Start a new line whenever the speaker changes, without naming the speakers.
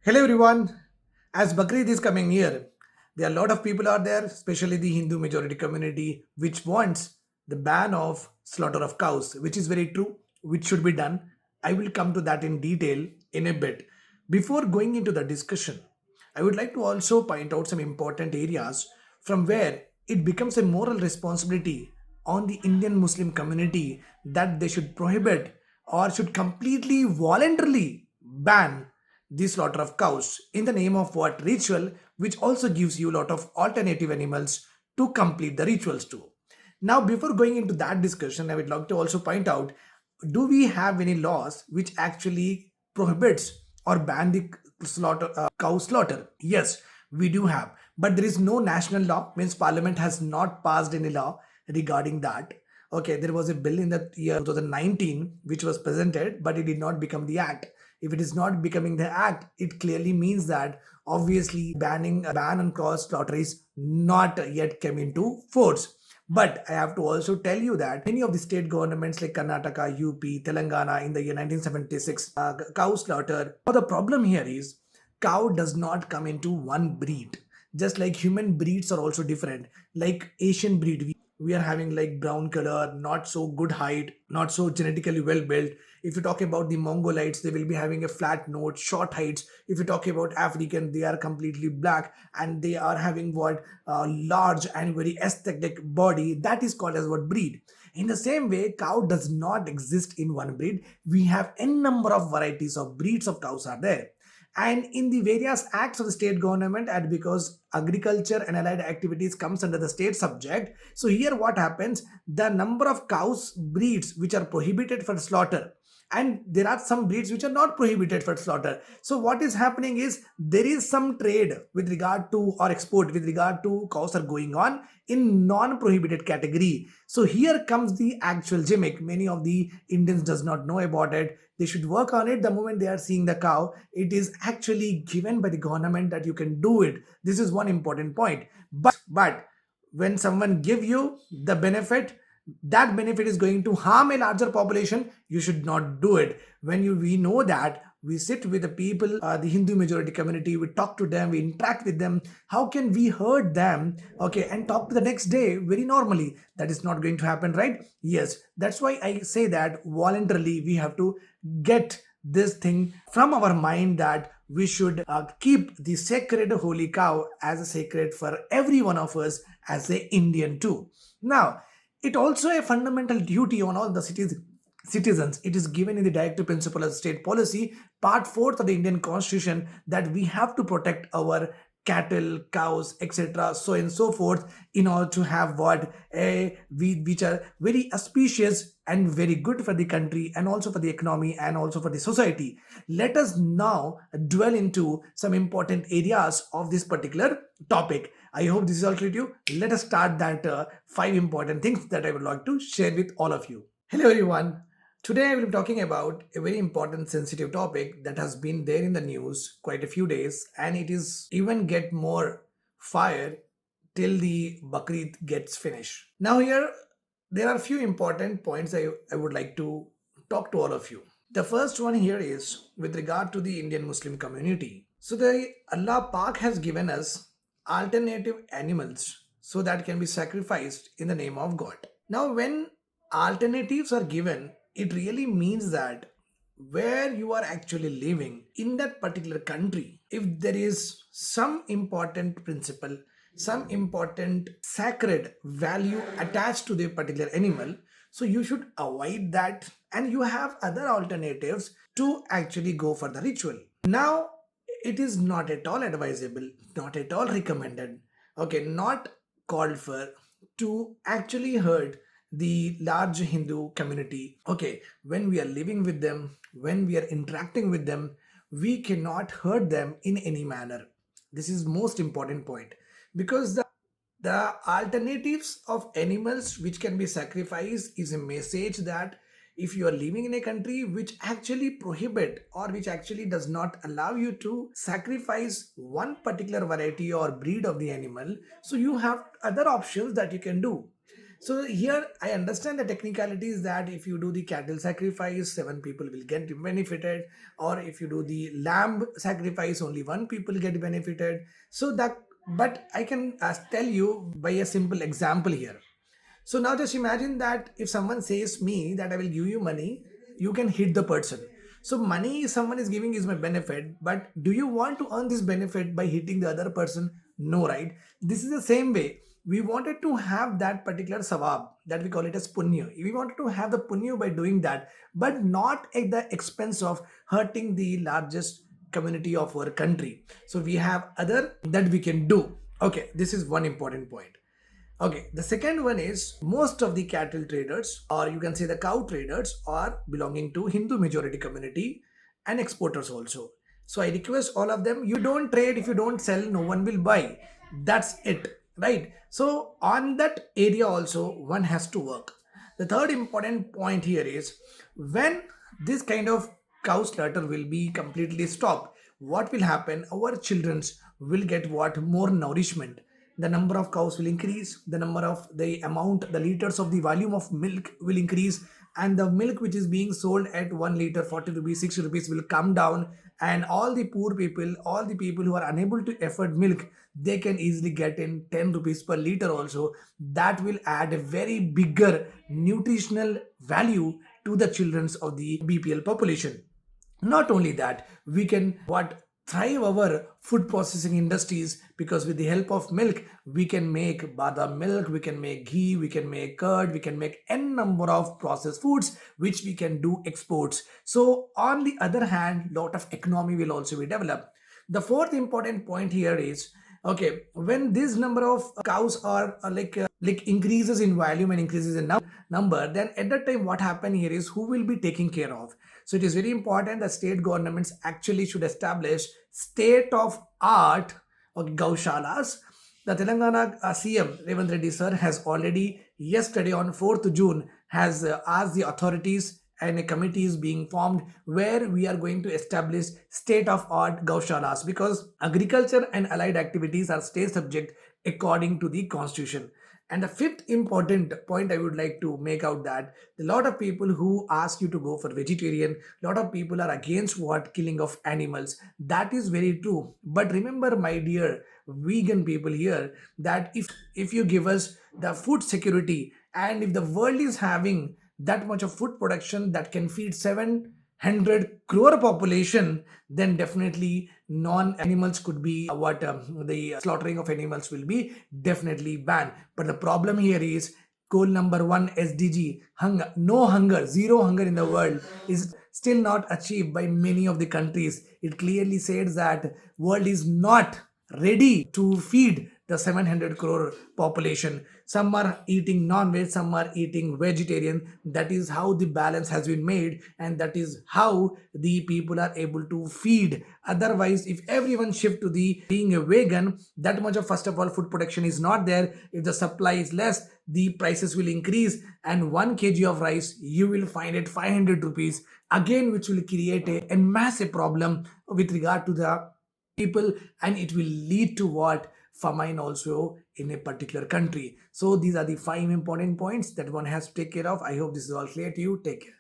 Hello everyone. As Bakrid is coming near, there are a lot of people out there, especially the Hindu majority community, which wants the ban of slaughter of cows, which is very true, which should be done. I will come to that in detail in a bit. Before going into the discussion, I would like to also point out some important areas from where it becomes a moral responsibility on the Indian Muslim community that they should prohibit or should completely voluntarily ban the slaughter of cows in the name of what ritual, which also gives you a lot of alternative animals to complete the rituals too. Now, before going into that discussion, I would like to also point out, do we have any laws which actually prohibits or ban the cow slaughter? Yes, we do have, but there is no national law, means parliament has not passed any law regarding that. Okay, there was a bill in the year 2019 which was presented, but it did not become the act. If it is not becoming the act, it clearly means that obviously banning a ban on cross slaughter is not yet come into force. But I have to also tell you that many of the state governments like Karnataka, UP, Telangana in the year 1976 cow slaughter. Now the problem here is cow does not come into one breed. Just like human breeds are also different. Like Asian breed, we are having like brown color, not so good height, not so genetically well built. If you talk about the Mongolites, they will be having a flat nose, short heights. If you talk about African, they are completely black and they are having what large and very aesthetic body. That is called as what breed. In the same way, cow does not exist in one breed. We have n number of varieties of breeds of cows are there, and in the various acts of the state government, and because agriculture and allied activities comes under the state subject, so here what happens, the number of cows breeds which are prohibited for slaughter, and there are some breeds which are not prohibited for slaughter. So what is happening is there is some trade with regard to or export with regard to cows are going on in non-prohibited category. So here comes the actual gimmick. Many of the Indians does not know about it. They should work on it. The moment they are seeing the cow, it is actually given by the government that you can do it. This is one important point. But when someone give you the benefit, that benefit is going to harm a larger population, you should not do it. When we know that, we sit with the people, the Hindu majority community, we talk to them, we interact with them. How can we hurt them, okay, and talk to the next day very normally? That is not going to happen, right? Yes, that's why I say that voluntarily we have to get this thing from our mind, that we should keep the sacred holy cow as a sacred for every one of us as a Indian too. Now, it also a fundamental duty on all the citizens. It is given in the directive principle of state policy, part 4th of the Indian Constitution, that we have to protect our cattle, cows, etc., so and so forth, in order to have what a which are very auspicious and very good for the country and also for the economy and also for the society. Let us now dwell into some important areas of this particular topic. I hope this is all clear to you. Let us start that 5 important things that I would like to share with all of you. Hello, everyone. Today I will be talking about a very important sensitive topic that has been there in the news quite a few days, and it is even get more fire till the Bakrid gets finished. Now here there are a few important points I would like to talk to all of you. The first one here is with regard to the Indian Muslim community. So the Allah Pak has given us alternative animals so that can be sacrificed in the name of God. Now when alternatives are given, it really means that where you are actually living in that particular country, if there is some important principle, some important sacred value attached to the particular animal, so you should avoid that and you have other alternatives to actually go for the ritual. Now, it is not at all advisable, not at all recommended, okay, not called for to actually hurt the large Hindu community. Okay, when we are living with them, when we are interacting with them, we cannot hurt them in any manner. This is most important point, because the alternatives of animals which can be sacrificed is a message that if you are living in a country which actually prohibit or which actually does not allow you to sacrifice one particular variety or breed of the animal, so you have other options that you can do. So here I understand the technicalities that if you do the cattle sacrifice, seven people will get benefited, or if you do the lamb sacrifice, only one people get benefited. So that, but I can tell you by a simple example here. So now just imagine that if someone says me that I will give you money, you can hit the person. So money someone is giving is my benefit, but do you want to earn this benefit by hitting the other person? No, right? This is the same way. We wanted to have that particular sawab that we call it as punya. We wanted to have the punya by doing that, but not at the expense of hurting the largest community of our country. So we have other that we can do. Okay, this is one important point. Okay, the second one is most of the cattle traders, or you can say the cow traders, are belonging to Hindu majority community and exporters also. So I request all of them, you don't trade, if you don't sell, no one will buy. That's it, right? So on that area also, one has to work. The third important point here is when this kind of cow slaughter will be completely stopped, what will happen? Our childrens will get what? More nourishment. The number of cows will increase, the number of the amount, the liters of the volume of milk will increase, and the milk which is being sold at 1 liter 40 rupees 60 rupees will come down, and all the poor people, all the people who are unable to afford milk, they can easily get in 10 rupees per liter also. That will add a very bigger nutritional value to the childrens of the BPL population. Not only that, we can what thrive our food processing industries, because with the help of milk we can make badam milk, we can make ghee, we can make curd, we can make n number of processed foods which we can do exports. So on the other hand, lot of economy will also be developed. The fourth important point here is, okay, when this number of cows are like increases in volume and increases in number, then at that time what happen here is who will be taking care of. So it is very important that state governments actually should establish state of art or gaushalas. The Telangana CM Revant Reddy sir has already yesterday on 4th June has asked the authorities, and a committee is being formed where we are going to establish state of art gaushalas, because agriculture and allied activities are state subject according to the constitution. And the fifth important point I would like to make out that a lot of people who ask you to go for vegetarian, a lot of people are against what killing of animals. That is very true. But remember, my dear vegan people here, that if you give us the food security, and if the world is having that much of food production that can feed 700 crore population, then definitely non-animals could be what the slaughtering of animals will be definitely banned. But the problem here is goal number one SDG, hunger, no hunger, zero hunger in the world, is still not achieved by many of the countries. It clearly says that world is not ready to feed the 700 crore population. Some are eating non-veg, some are eating vegetarian. That is how the balance has been made, and that is how the people are able to feed. Otherwise, if everyone shift to the being a vegan, that much of, first of all, food production is not there. If the supply is less, the prices will increase, and 1 kg of rice you will find at 500 rupees again, which will create a massive problem with regard to the people, and it will lead to what? Famine also in a particular country. So these are the 5 important points that one has to take care of. I hope this is all clear to you. Take care.